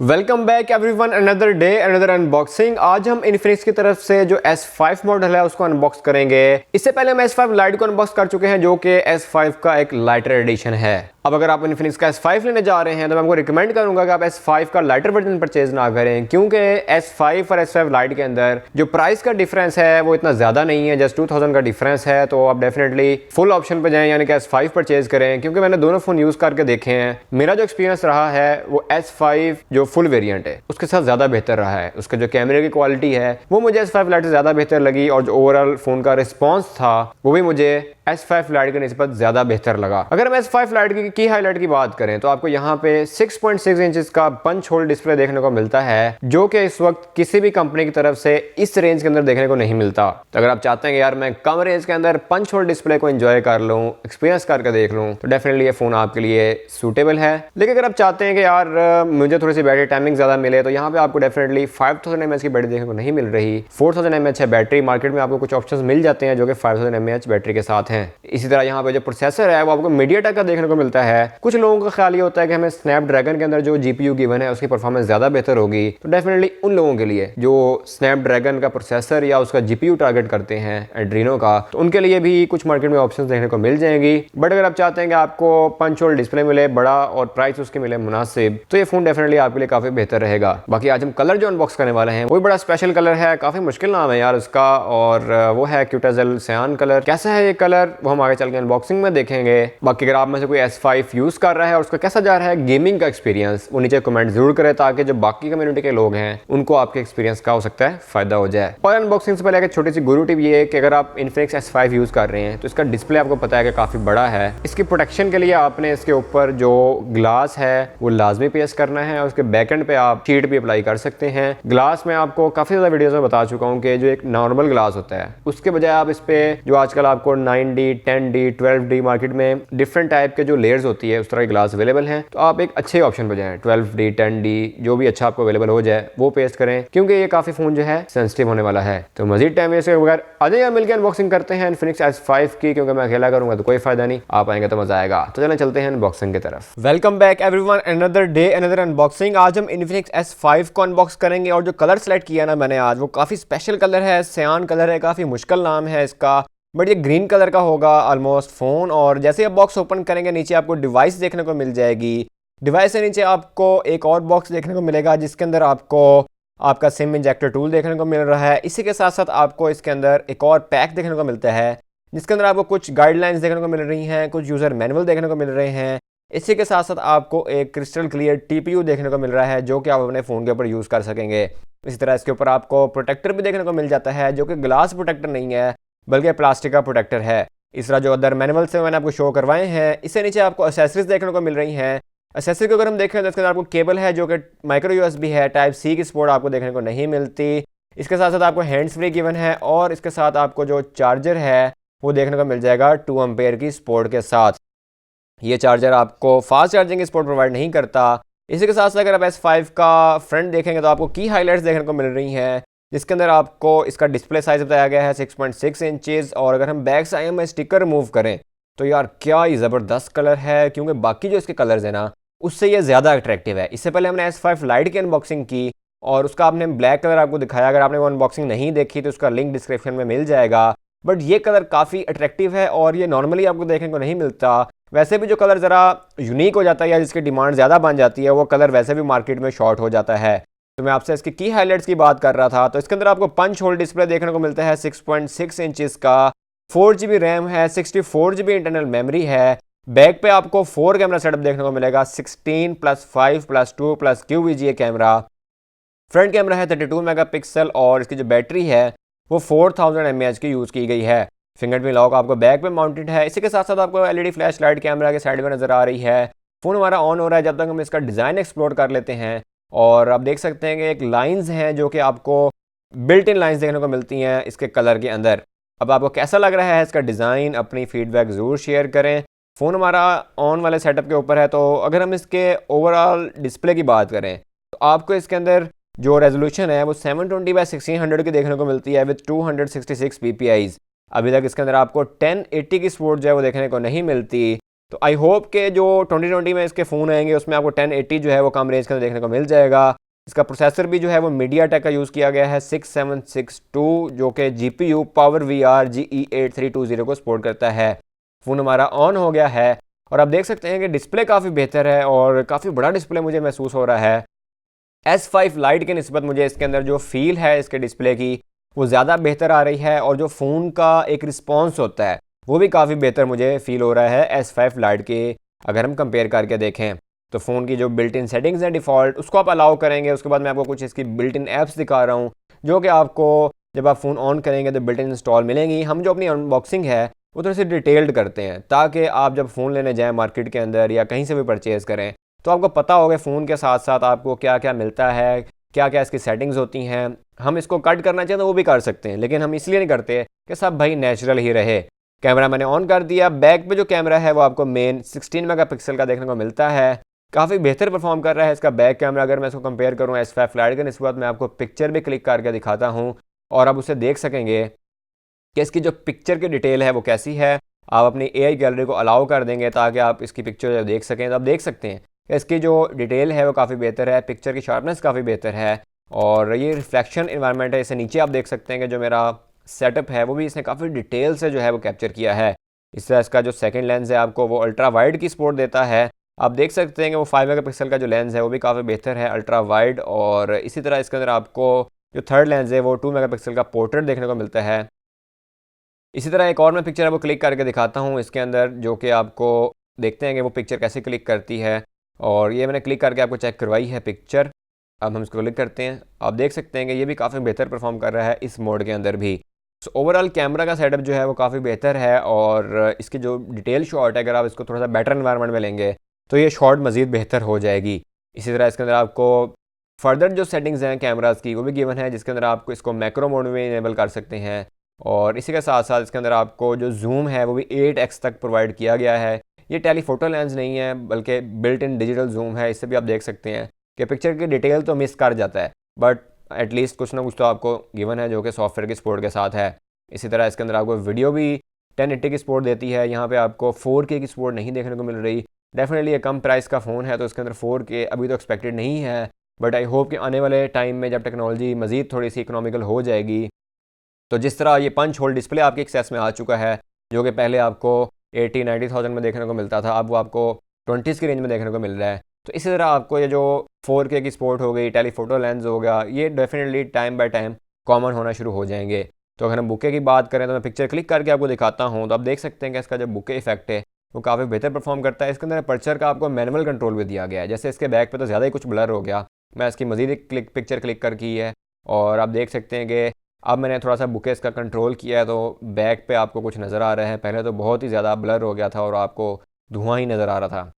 Welcome back everyone, another day another unboxing. आज हम Infinix की तरफ से जो S5 मॉडल है उसको अनबॉक्स करेंगे। इससे पहले हम S5 लाइट को अनबॉक्स कर चुके हैं जो कि S5 का एक लाइटर एडिशन है। अब अगर आप इन्फिनिक्स का S5 लेने जा रहे हैं तो मैं आपको रिकमेंड करूंगा कि आप S5 का लाइटर वर्जन परचेज ना करें, क्योंकि S5 और S5 लाइट के अंदर जो प्राइस का डिफरेंस है वो इतना ज़्यादा नहीं है, जस्ट 2000 का डिफरेंस है। तो आप डेफिनेटली फुल ऑप्शन पर जाएं, यानी कि S5 परचेज करें, क्योंकि मैंने दोनों फ़ोन यूज़ करके देखे हैं। मेरा जो एक्सपीरियंस रहा है वो S5 जो फुल वेरियंट है उसके साथ ज़्यादा बेहतर रहा है। उसका जो कैमरे की क्वालिटी है वो मुझे S5 लाइट से ज़्यादा बेहतर लगी, और जो ओवरऑल फ़ोन का रिस्पॉन्स था वो भी मुझे S5 लाइट के निस्बत ज़्यादा बेहतर लगा। अगर हम S5 लाइट की हाईलाइट की बात करें तो आपको यहाँ पे 6.6 इंचेस का पंच होल डिस्प्ले देखने को मिलता है, जो कि इस वक्त किसी भी कंपनी की तरफ से इस रेंज के अंदर देखने को नहीं मिलता। तो अगर आप चाहते हैं कि यार मैं कम रेंज के अंदर पंच होल डिस्प्ले को एंजॉय कर लूँ, एक्सपीरियंस करके देख लूँ, तो डेफिनेटली ये फ़ोन आपके लिए सूटेबल है। लेकिन अगर आप चाहते हैं कि यार मुझे थोड़ी सी बैटरी टाइमिंग ज़्यादा मिले, तो यहाँ पे आपको डेफिनेटली 5000 mAh की बैटरी देखने को नहीं मिल रही। 4000 mAh है बैटरी। मार्केट में आपको कुछ ऑप्शंस मिल जाते हैं जो कि 5000 mAh बैटरी के साथ हैं। इसी तरह यहाँ पे जो प्रोसेसर है वो आपको मीडियाटेक का देखने को मिलता है। कुछ लोगों का ख्याल ये होता है कि हमें स्नैपड्रैगन के अंदर जो जीपीयू गिवन है उसकी परफॉर्मेंस ज़्यादा बेहतर होगी। तो डेफिनेटली उन लोगों के लिए जो स्नैपड्रैगन का प्रोसेसर या उसका जीपीयू टारगेट करते हैं रेनो का, तो उनके लिए भी कुछ मार्केट में ऑप्शंस देखने को मिल जाएंगी। बट अगर आप चाहते हैं कि आपको पंच होल डिस्प्ले मिले बड़ा और प्राइस उसकी मिले मुनासिब, तो ये फोन डेफिनेटली आपके लिए काफी बेहतर रहेगा। बाकी आज हम कलर जो अनबॉक्स करने वाले हैं वो बड़ा स्पेशल कलर है, काफी मुश्किल नाम है यार उसका, और वो है क्यूटेजल cyan कलर। कैसा है ये कलर वो हम आगे चल के अनबॉक्सिंग में देखेंगे। बाकी अगर आप में से कोई S5 यूज कर रहा है और उसका कैसा जा रहा है गेमिंग का एक्सपीरियंस, वो नीचे कमेंट जरूर करें, ताकि जो बाकी कम्युनिटी के लोग हैं उनको आपके एक्सपीरियंस का हो सकता है फायदा हो जाए। और अनबॉक्सिंग से पहले एक छोटी सी गुरु टिप ये है कि अगर आप Infinix S5 यूज कर रहे हैं तो इसका डिस्प्ले आपको पता है कि काफी बड़ा है। इसकी प्रोटेक्शन के लिए आपने इसके ऊपर जो ग्लास है वो लाजमी पेस्ट करना है, और उसके बैक एंड पे आप शीट भी अप्लाई कर सकते हैं। ग्लास में आपको काफी ज्यादा वीडियोस में बता चुका हूँ कि जो एक नॉर्मल ग्लास होता है उसके बजाय आप इस पे जो आजकल आपको 9D 10D 12D मार्केट में डिफरेंट टाइप के जो लेयर्स होती है उस तरह की ग्लास अवेलेबल हैं, तो आप एक अच्छे ऑप्शन पर जाएं। 12D 10D जो भी अच्छा आपको अवेलेबल हो जाए वो पेस्ट करें, क्योंकि ये काफी फोन जो है सेंसिटिव होने वाला है। तो मजीद टाइम वेस्ट बगैर आ जाइए मिलकर अनबॉक्सिंग करते हैं Infinix S5 की, क्योंकि मैं अकेला करूंगा तो कोई फायदा नहीं, आप आएंगे तो मजा आएगा। तो चलें चलते हैं अनबॉक्सिंग की तरफ। Welcome back everyone, another day another unboxing. आज हम Infinix S5 को अनबॉक्स करेंगे, और जो कलर सेलेक्ट किया ना मैंने आज वो काफी स्पेशल कलर है, cyan कलर है। काफी मुश्किल नाम है इसका, बट ये ग्रीन कलर का होगा ऑलमोस्ट फोन। और जैसे ही आप बॉक्स ओपन करेंगे नीचे आपको डिवाइस देखने को मिल जाएगी। डिवाइस से नीचे आपको एक और बॉक्स देखने को मिलेगा जिसके अंदर आपको आपका सिम इंजेक्टर टूल देखने को मिल रहा है। इसी के साथ साथ आपको इसके अंदर एक और पैक देखने को मिलता है जिसके अंदर आपको कुछ गाइडलाइंस देखने को मिल रही हैं, कुछ यूज़र मैनुअल देखने को मिल रहे हैं। इसी के साथ साथ आपको एक क्रिस्टल क्लियर टीपीयू देखने को मिल रहा है जो कि आप अपने फ़ोन के ऊपर यूज़ कर सकेंगे। इसी तरह इसके ऊपर आपको प्रोटेक्टर भी देखने को मिल जाता है, जो कि ग्लास प्रोटेक्टर नहीं है बल्कि प्लास्टिक का प्रोटेक्टर है। इस तरह जो अदर मैनुअल से मैंने आपको शो करवाए हैं, इससे नीचे आपको एसेसरीज देखने को मिल रही हैं। एसेसरी को अगर हम देखें तो इसके अंदर आपको केबल है जो कि माइक्रो USB है, टाइप C की सपोर्ट आपको देखने को नहीं मिलती। इसके साथ साथ आपको हैंड्स फ्री गिवन है, और इसके साथ आपको जो चार्जर है वो देखने को मिल जाएगा 2 एम्पेयर की सपोर्ट के साथ। ये चार्जर आपको फास्ट चार्जिंग की सपोर्ट प्रोवाइड नहीं करता। इसी के साथ साथ अगर आप S5 का फ्रंट देखेंगे तो आपको की हाईलाइट्स देखने को मिल रही हैं, जिसके अंदर आपको इसका डिस्प्ले साइज बताया गया है 6.6 इंचेस। और अगर हम बैक साइड में स्टिकर रिमूव करें तो यार क्या ही ज़बरदस्त कलर है, क्योंकि बाकी जो इसके कलर्स हैं ना उससे ये ज़्यादा अट्रैक्टिव है। इससे पहले हमने S5 लाइट की अनबॉक्सिंग की और उसका आपने ब्लैक कलर आपको दिखाया। अगर आपने वो अनबॉक्सिंग नहीं देखी तो उसका लिंक डिस्क्रिप्शन में मिल जाएगा। बट ये कलर काफ़ी अट्रैक्टिव है और ये नॉर्मली आपको देखने को नहीं मिलता। वैसे भी जो कलर ज़रा यूनिक हो जाता है या जिसकी डिमांड ज़्यादा बन जाती है वो कलर वैसे भी मार्केट में शॉर्ट हो जाता है। तो मैं आपसे इसकी की हाईलाइट्स की बात कर रहा था। तो इसके अंदर आपको पंच होल डिस्प्ले देखने को मिलता है 6.6 इंचेस का, 4GB रैम है, 64GB इंटरनल मेमोरी है। बैक पे आपको 4 कैमरा सेटअप देखने को मिलेगा, 16+5+2+Q VGA camera. Front camera है 32 मेगापिक्सल, और इसकी जो बैटरी है वो 4000 mAh की यूज़ की गई है। फिंगरप्रिंट लॉक आपको बैक पे माउंटेड है। इसी के साथ साथ आपको LED फ्लैश लाइट कैमरा के साइड में नज़र आ रही है। फ़ोन हमारा ऑन हो रहा है जब तक हम इसका डिज़ाइन एक्सप्लोर कर लेते हैं। और आप देख सकते हैं कि एक लाइंस हैं जो कि आपको बिल्ट इन लाइंस देखने को मिलती हैं इसके कलर के अंदर। अब आपको कैसा लग रहा है इसका डिज़ाइन, अपनी फीडबैक ज़रूर शेयर करें। फ़ोन हमारा ऑन वाले सेटअप के ऊपर है। तो अगर हम इसके ओवरऑल डिस्प्ले की बात करें तो आपको इसके अंदर जो रेजोल्यूशन है वो 720x1600 की देखने को मिलती है विद 266 ppi। अभी तक इसके अंदर आपको 1080 की सपोर्ट जो है वो देखने को नहीं मिलती। तो आई होप के जो 2020 में इसके फ़ोन आएंगे उसमें आपको 1080 जो है वो कम रेंज के अंदर देखने को मिल जाएगा। इसका प्रोसेसर भी जो है वो मीडिया टेक का यूज़ किया गया है 6762, जो कि GPU पावर VR GE8320 को सपोर्ट करता है। फ़ोन हमारा ऑन हो गया है और आप देख सकते हैं कि डिस्प्ले काफ़ी बेहतर है और काफ़ी बड़ा डिस्प्ले मुझे महसूस हो रहा है। S5 लाइट के निस्बत मुझे इसके अंदर जो फील है इसके डिस्प्ले की वो ज़्यादा बेहतर आ रही है और जो फ़ोन का एक रिस्पॉन्स होता है वो भी काफ़ी बेहतर मुझे फील हो रहा है S5 लाइट के। अगर हम कंपेयर करके देखें तो फ़ोन की जो बिल्ट इन सेटिंग्स हैं डिफ़ॉल्ट उसको आप अलाउ करेंगे, उसके बाद मैं आपको कुछ इसकी बिल्ट इन ऐप्स दिखा रहा हूँ जो कि आपको जब आप फ़ोन ऑन करेंगे तो बिल्ट इन इंस्टॉल मिलेंगी। हम जो अपनी अनबॉक्सिंग है वो थोड़ी सी डिटेल्ड करते हैं ताकि आप जब फ़ोन लेने जाएँ मार्केट के अंदर या कहीं से भी परचेज़ करें तो आपको पता होगा फ़ोन के साथ साथ आपको क्या क्या मिलता है, क्या क्या इसकी सेटिंग्स होती हैं। हम इसको कट करना चाहें तो वो भी कर सकते हैं, लेकिन हम इसलिए नहीं करते कि सब भाई नेचुरल ही रहे। कैमरा मैंने ऑन कर दिया। बैक पे जो कैमरा है वो आपको मेन 16 मेगापिक्सल का देखने को मिलता है, काफ़ी बेहतर परफॉर्म कर रहा है इसका बैक कैमरा। अगर मैं इसको कंपेयर करूँ S5 लाइट के निस्बत, मैं आपको पिक्चर भी क्लिक करके दिखाता हूँ और आप उसे देख सकेंगे कि इसकी जो पिक्चर की डिटेल है वो कैसी है। आप अपनी AI गैलरी को अलाउ कर देंगे ताकि आप इसकी पिक्चर देख सकें, तो आप देख सकते हैं कि इसकी जो डिटेल है वो काफ़ी बेहतर है, पिक्चर की शार्पनेस काफ़ी बेहतर है और ये रिफ्लेक्शन इन्वायरमेंट है। इसे नीचे आप देख सकते हैं कि जो मेरा सेटअप है वो भी इसने काफ़ी डिटेल से जो है वो कैप्चर किया है। इस तरह इसका जो सेकंड लेंस है आपको वो अल्ट्रा वाइड की सपोर्ट देता है। आप देख सकते हैं कि वो 5 मेगापिक्सल का जो लेंस है वो भी काफ़ी बेहतर है, अल्ट्रा वाइड। और इसी तरह इसके अंदर आपको जो थर्ड लेंस है वो 2 मेगापिक्सल का पोर्ट्रेट देखने को मिलता है। इसी तरह एक और मैं पिक्चर है वो क्लिक करके दिखाता हूँ इसके अंदर, जो कि आपको देखते हैं कि वो पिक्चर कैसे क्लिक करती है। और ये मैंने क्लिक करके आपको चेक करवाई है पिक्चर। अब हम इसको क्लिक करते हैं, आप देख सकते हैं कि ये भी काफ़ी बेहतर परफॉर्म कर रहा है इस मोड के अंदर भी। सो ओवरऑल कैमरा का सेटअप जो है वो काफ़ी बेहतर है और इसकी जो डिटेल शॉट है अगर आप इसको थोड़ा सा बेटर एनवायरनमेंट में लेंगे तो ये शॉट मज़ीद बेहतर हो जाएगी। इसी तरह इसके अंदर आपको फर्दर जो सेटिंग्स हैं कैमरास की वो भी गिवन है, जिसके अंदर आपको इसको मैक्रो मोड में इनेबल कर सकते हैं। और इसी के साथ साथ इसके अंदर आपको जो जूम है वो भी 8x तक प्रोवाइड किया गया है। ये टेलीफोटो लेंस नहीं है बल्कि बिल्ट इन डिजिटल जूम है। इससे भी आप देख सकते हैं कि पिक्चर की डिटेल तो मिस कर जाता है बट एटलीस्ट कुछ ना कुछ तो आपको गिवन है जो कि सॉफ्टवेयर की सपोर्ट के साथ है। इसी तरह इसके अंदर आपको वीडियो भी 1080 की सपोर्ट देती है। यहाँ पे आपको 4K की सपोर्ट नहीं देखने को मिल रही। डेफिनेटली ये कम प्राइस का फ़ोन है तो इसके अंदर 4K अभी तो एक्सपेक्टेड नहीं है, बट आई होप कि आने वाले टाइम में जब टेक्नोलॉजी मज़ीद थोड़ी सी इकोनॉमिकल हो जाएगी तो जिस तरह ये पंच होल डिस्प्ले आपके एक्सेस में आ चुका है जो कि पहले आपको 80-90,000 में देखने को मिलता था, अब वो आपको 20s की रेंज में देखने को मिल रहा है। तो इसी तरह आपको ये जो 4K की सपोर्ट हो गई, टेलीफोटो लेंस हो गया, ये definitely time by time common होना शुरू हो जाएंगे। तो अगर हम बुके की बात करें तो मैं पिक्चर क्लिक करके आपको दिखाता हूँ तो आप देख सकते हैं कि इसका जो बुके इफेक्ट है वो काफ़ी बेहतर परफॉर्म करता है। इसके अंदर पर्चर का आपको मैनुअल कंट्रोल भी दिया गया है। जैसे इसके बैक पे तो ज़्यादा ही कुछ ब्लर हो गया, मैं इसकी मज़ीद पिक्चर क्लिक कर की है और आप देख सकते हैं कि अब मैंने थोड़ा सा बुके इसका कंट्रोल किया है तो बैक पे आपको कुछ नज़र आ रहा है। पहले तो बहुत ही ज़्यादा ब्लर हो गया था और आपको धुआं ही नज़र आ रहा था।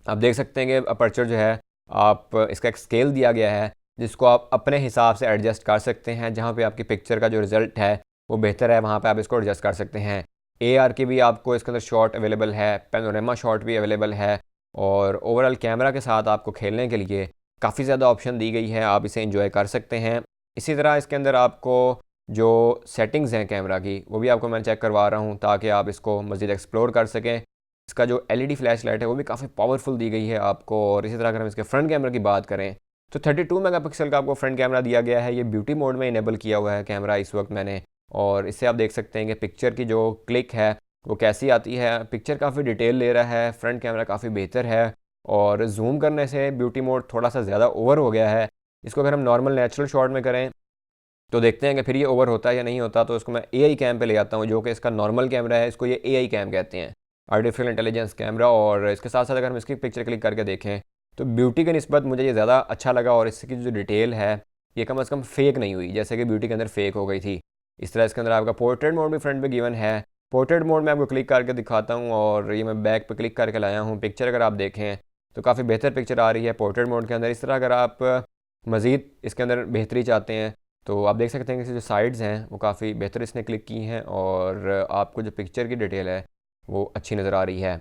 आप देख सकते हैं कि अपर्चर जो है आप इसका एक स्केल दिया गया है जिसको आप अपने हिसाब से एडजस्ट कर सकते हैं। जहाँ पे आपकी पिक्चर का जो रिज़ल्ट है वो बेहतर है वहाँ पे आप इसको एडजस्ट कर सकते हैं। AR की भी आपको इसके अंदर शॉट अवेलेबल है, पैनोरामा शॉट भी अवेलेबल है और ओवरऑल कैमरा के साथ आपको खेलने के लिए काफ़ी ज़्यादा ऑप्शन दी गई है, आप इसे इंजॉय कर सकते हैं। इसी तरह इसके अंदर आपको जो सेटिंग्स हैं कैमरा की वो भी आपको मैं चेक करवा रहा हूँ ताकि आप इसको मज़ीद एक्सप्लोर कर सकें। इसका जो LED फ्लैश लाइट है वो भी काफ़ी पावरफुल दी गई है आपको। और इसी तरह अगर हम इसके फ्रंट कैमरा की बात करें तो 32 मेगापिक्सल का आपको फ्रंट कैमरा दिया गया है। ये ब्यूटी मोड में इनेबल किया हुआ है कैमरा इस वक्त मैंने, और इससे आप देख सकते हैं कि पिक्चर की जो क्लिक है वो कैसी आती है। पिक्चर काफ़ी डिटेल ले रहा है, फ्रंट कैमरा काफ़ी बेहतर है और जूम करने से ब्यूटी मोड थोड़ा सा ज़्यादा ओवर हो गया है। इसको अगर हम नॉर्मल नेचुरल शॉट में करें तो देखते हैं कि फिर ये ओवर होता है या नहीं होता। तो इसको मैं AI कैम पे ले आता हूँ जो कि इसका नॉर्मल कैमरा है, इसको ये AI कैम कहते हैं, आर्टिफिशियल इंटेलिजेंस कैमरा। और इसके साथ साथ अगर हम इसकी पिक्चर क्लिक करके देखें तो ब्यूटी के निस्बत मुझे ये ज़्यादा अच्छा लगा और इसकी जो डिटेल है ये कम से कम फेक नहीं हुई जैसे कि ब्यूटी के अंदर फेक हो गई थी। इस तरह इसके अंदर आपका पोर्ट्रेट मोड भी फ्रंट पे गिवन है। पोर्ट्रेट मोड में आपको क्लिक करके दिखाता हूँ और ये मैं बैक पे क्लिक करके लाया हूँ। पिक्चर अगर आप देखें तो काफ़ी बेहतर पिक्चर आ रही है पोर्ट्रेट मोड के अंदर। इस तरह अगर आप मज़ीद इसके अंदर बेहतरी चाहते हैं तो आप देख सकते हैं कि जो साइड्स हैं वो काफ़ी बेहतर इसने क्लिक की हैं और आपको जो पिक्चर की डिटेल है वो अच्छी नज़र आ रही है।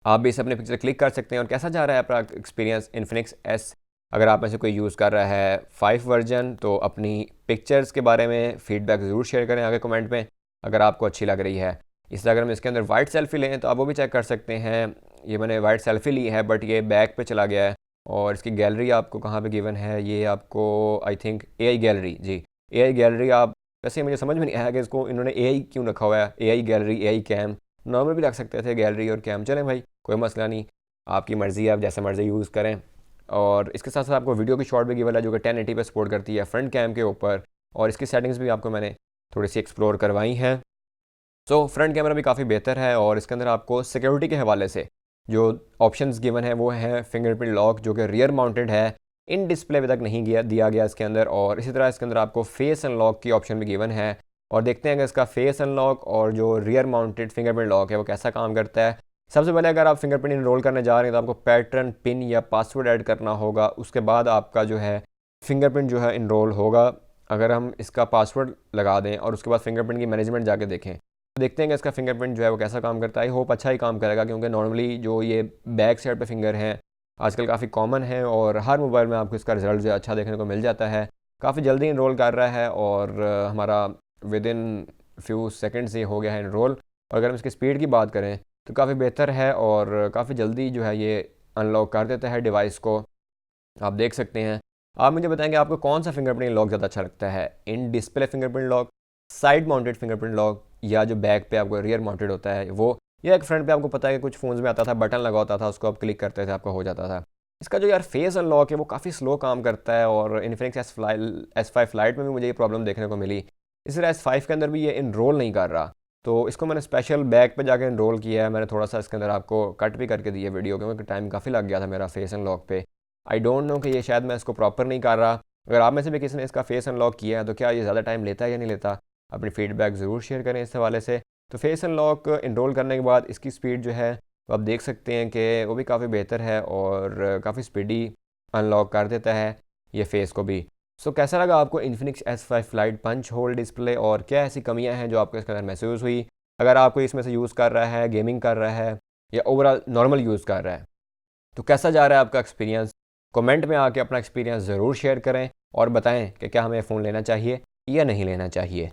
आप भी इस अपने पिक्चर क्लिक कर सकते हैं। और कैसा जा रहा है आपका एक्सपीरियंस Infinix S? अगर आप में से कोई यूज़ कर रहा है 5 वर्जन तो अपनी पिक्चर्स के बारे में फ़ीडबैक ज़रूर शेयर करें आगे कमेंट में अगर आपको अच्छी लग रही है। इससे अगर हम इसके अंदर वाइट सेल्फी लें तो आप वो भी चेक कर सकते हैं। ये मैंने वाइट सेल्फी ली है बट ये बैक पे चला गया है। और इसकी गैलरी आपको कहाँ पे गिवन है, ये आपको आई थिंक एआई गैलरी, जी एआई गैलरी। आप वैसे मुझे समझ में नहीं आया कि इसको इन्होंने एआई क्यों रखा हुआ है, AI gallery, AI cam, normal भी रख सकते थे गैलरी और कैम। चलें भाई, कोई मसला नहीं, आपकी मर्ज़ी है, आप जैसे मर्ज़ी यूज़ करें। और इसके साथ साथ आपको वीडियो की शॉट भी गिवन है जो कि 1080 पे सपोर्ट करती है फ्रंट कैम के ऊपर। और इसकी सेटिंग्स भी आपको मैंने थोड़ी सी एक्सप्लोर करवाई हैं। सो फ्रंट कैमरा भी काफ़ी बेहतर है। और इसके अंदर आपको सिक्योरिटी के हवाले से जो ऑप्शंस गिवन है वो है फिंगरप्रिंट लॉक, जो कि रियर माउंटेड है, इन डिस्प्ले अभी तक नहीं दिया गया इसके अंदर। और इसी तरह इसके अंदर आपको फेस अनलॉक की ऑप्शन भी गिवन है। और देखते हैं कि इसका फेस अनलॉक और जो रियर माउंटेड फिंगरप्रिंट लॉक है वो कैसा काम करता है। सबसे पहले अगर आप फिंगरप्रिंट इनरोल करने जा रहे हैं तो आपको पैटर्न, पिन या पासवर्ड ऐड करना होगा। उसके बाद आपका जो है फिंगरप्रिंट जो है इनरोल होगा। अगर हम इसका पासवर्ड लगा दें और उसके बाद फिंगरप्रिंट की मैनेजमेंट जाके देखें तो देखते हैं कि इसका फिंगरप्रिंट जो है वो कैसा काम करता है। आई होप अच्छा ही काम करेगा, क्योंकि नॉर्मली जो ये बैक साइड पे फिंगर हैं आजकल काफ़ी कॉमन है और हर मोबाइल में आपको इसका रिजल्ट जो है अच्छा देखने को मिल जाता है। काफ़ी जल्दी इनरोल कर रहा है और हमारा विद इन फ्यू सेकेंड्स ये हो गया है इनरोल। और अगर हम इसकी स्पीड की बात करें तो काफ़ी बेहतर है और काफ़ी जल्दी जो है ये अनलॉक कर देता है डिवाइस को। आप देख सकते हैं। आप मुझे बताएंगे आपको कौन सा फिंगरप्रिंट लॉक ज़्यादा अच्छा लगता है, in display fingerprint lock, side mounted fingerprint lock, या जो बैक पे आपको रियर माउंटेड होता है वो, या एक फ्रंट पे आपको पता है कि कुछ फ़ोन्स में आता था बटन लगा होता था, उसको आप क्लिक करते थे आपका हो जाता था। इसका जो यार फेस अनलॉक है वो काफ़ी स्लो काम करता है। और इन्फिनिक्स S5 लाइट में भी मुझे ये प्रॉब्लम देखने को मिली। इस तरह S5 के अंदर भी ये इनरोल नहीं कर रहा, तो इसको मैंने स्पेशल बैक पे जाके इनरोल किया है। मैंने थोड़ा सा इसके अंदर आपको कट भी करके दी है वीडियो, क्योंकि टाइम काफ़ी लग गया था मेरा फेस अनलॉक पे। आई डोंट नो कि ये शायद मैं इसको प्रॉपर नहीं कर रहा। अगर आप में से भी किसी ने इसका फेस अनलॉक किया है तो क्या ये ज़्यादा टाइम लेता है या नहीं लेता, अपनी फीडबैक ज़रूर शेयर करें इस हवाले से। तो फेस अनलॉक इनरोल करने के बाद इसकी स्पीड जो है तो आप देख सकते हैं कि वो भी काफ़ी बेहतर है और काफ़ी स्पीडी अनलॉक कर देता है ये फेस को भी। सो कैसा लगा आपको Infinix S5 lite punch hole display, और क्या ऐसी कमियां हैं जो आपको इसके अंदर महसूस हुई? अगर आपको इसमें से यूज़ कर रहा है, गेमिंग कर रहा है या ओवरऑल नॉर्मल यूज़ कर रहा है, तो कैसा जा रहा है आपका एक्सपीरियंस? कमेंट में आके अपना एक्सपीरियंस ज़रूर शेयर करें और बताएं कि क्या हमें फ़ोन लेना चाहिए या नहीं लेना चाहिए।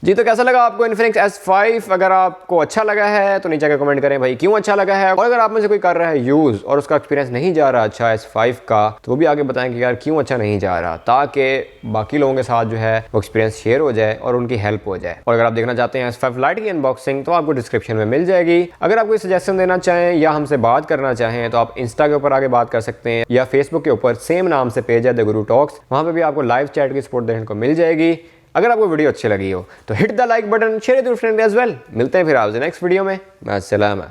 जी, तो कैसा लगा आपको इन्फिनिक्स S5? अगर आपको अच्छा लगा है तो नीचे आके कमेंट करें भाई क्यों अच्छा लगा है। और अगर आप में से कोई कर रहा है यूज़ और उसका एक्सपीरियंस नहीं जा रहा अच्छा S5 का, तो वो भी आगे बताएं कि यार क्यों अच्छा नहीं जा रहा, ताकि बाकी लोगों के साथ जो है वो एक्सपीरियंस शेयर हो जाए और उनकी हेल्प हो जाए। और अगर आप देखना चाहते हैं S5 लाइट की अनबॉक्सिंग तो आपको डिस्क्रिप्शन में मिल जाएगी। अगर आप कोई सजेशन देना चाहें या हमसे बात करना चाहें तो आप इंस्टा के ऊपर आगे बात कर सकते हैं, या फेसबुक के ऊपर सेम नाम से पेज है TheGuruTalks, वहाँ पर भी आपको लाइव चैट की सपोर्ट देखने को मिल जाएगी। अगर आपको वीडियो अच्छी लगी हो तो hit the like button, share it with friends as well. मिलते हैं फिर आपसे नेक्स्ट वीडियो में। अस्सलाम।